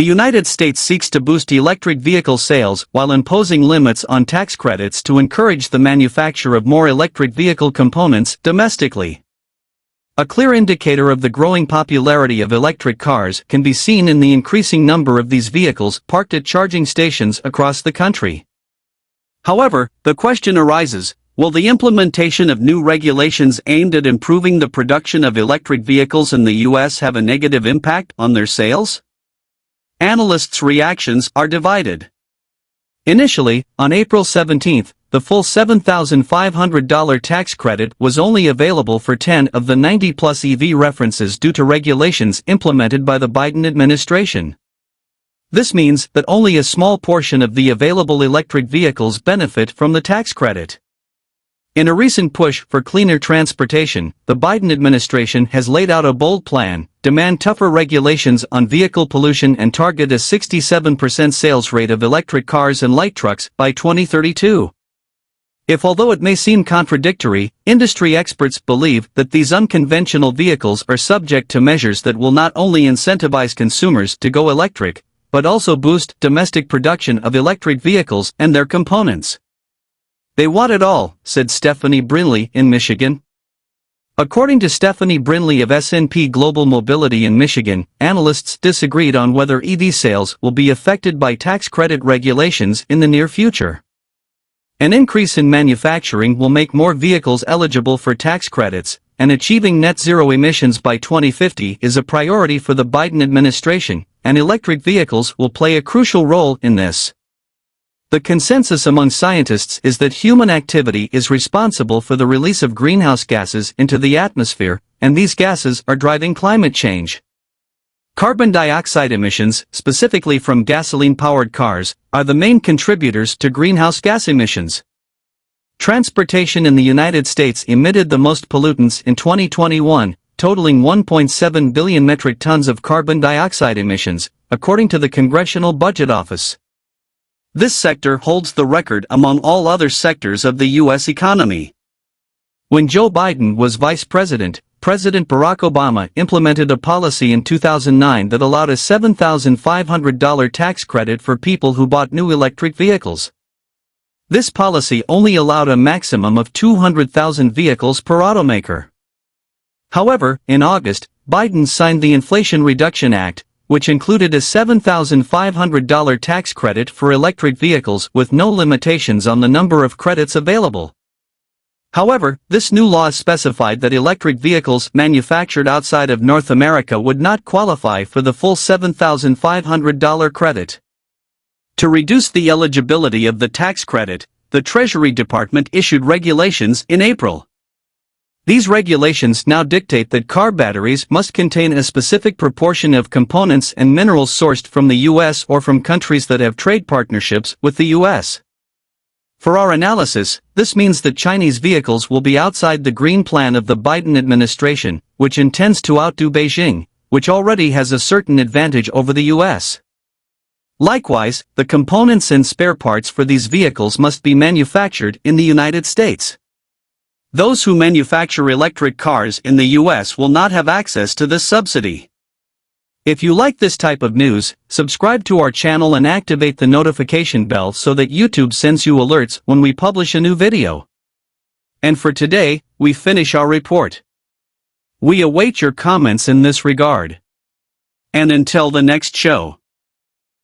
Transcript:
The United States seeks to boost electric vehicle sales while imposing limits on tax credits to encourage the manufacture of more electric vehicle components domestically. A clear indicator of the growing popularity of electric cars can be seen in the increasing number of these vehicles parked at charging stations across the country. However, the question arises, will the implementation of new regulations aimed at improving the production of electric vehicles in the U.S. have a negative impact on their sales? Analysts' reactions are divided. Initially, on April 17, the full $7,500 tax credit was only available for 10 of the 90-plus EV references due to regulations implemented by the Biden administration. This means that only a small portion of the available electric vehicles benefit from the tax credit. In a recent push for cleaner transportation, the Biden administration has laid out a bold plan, demand tougher regulations on vehicle pollution and target a 67% sales rate of electric cars and light trucks by 2032. Although it may seem contradictory, industry experts believe that these unconventional vehicles are subject to measures that will not only incentivize consumers to go electric, but also boost domestic production of electric vehicles and their components. They want it all, said Stephanie Brinley in Michigan. According to Stephanie Brinley of S&P Global Mobility in Michigan, analysts disagreed on whether EV sales will be affected by tax credit regulations in the near future. An increase in manufacturing will make more vehicles eligible for tax credits, and achieving net zero emissions by 2050 is a priority for the Biden administration, and electric vehicles will play a crucial role in this. The consensus among scientists is that human activity is responsible for the release of greenhouse gases into the atmosphere, and these gases are driving climate change. Carbon dioxide emissions, specifically from gasoline-powered cars, are the main contributors to greenhouse gas emissions. Transportation in the United States emitted the most pollutants in 2021, totaling 1.7 billion metric tons of carbon dioxide emissions, according to the Congressional Budget Office. This sector holds the record among all other sectors of the U.S. economy. When Joe Biden was vice president, President Barack Obama implemented a policy in 2009 that allowed a $7,500 tax credit for people who bought new electric vehicles. This policy only allowed a maximum of 200,000 vehicles per automaker. However, in August, Biden signed the Inflation Reduction Act, which included a $7,500 tax credit for electric vehicles with no limitations on the number of credits available. However, this new law specified that electric vehicles manufactured outside of North America would not qualify for the full $7,500 credit. To reduce the eligibility of the tax credit, the Treasury Department issued regulations in April. These regulations now dictate that car batteries must contain a specific proportion of components and minerals sourced from the U.S. or from countries that have trade partnerships with the U.S. For our analysis, this means that Chinese vehicles will be outside the green plan of the Biden administration, which intends to outdo Beijing, which already has a certain advantage over the U.S. Likewise, the components and spare parts for these vehicles must be manufactured in the United States. Those who manufacture electric cars in the U.S. will not have access to this subsidy. If you like this type of news, subscribe to our channel and activate the notification bell so that YouTube sends you alerts when we publish a new video. And for today, we finish our report. We await your comments in this regard. And until the next show.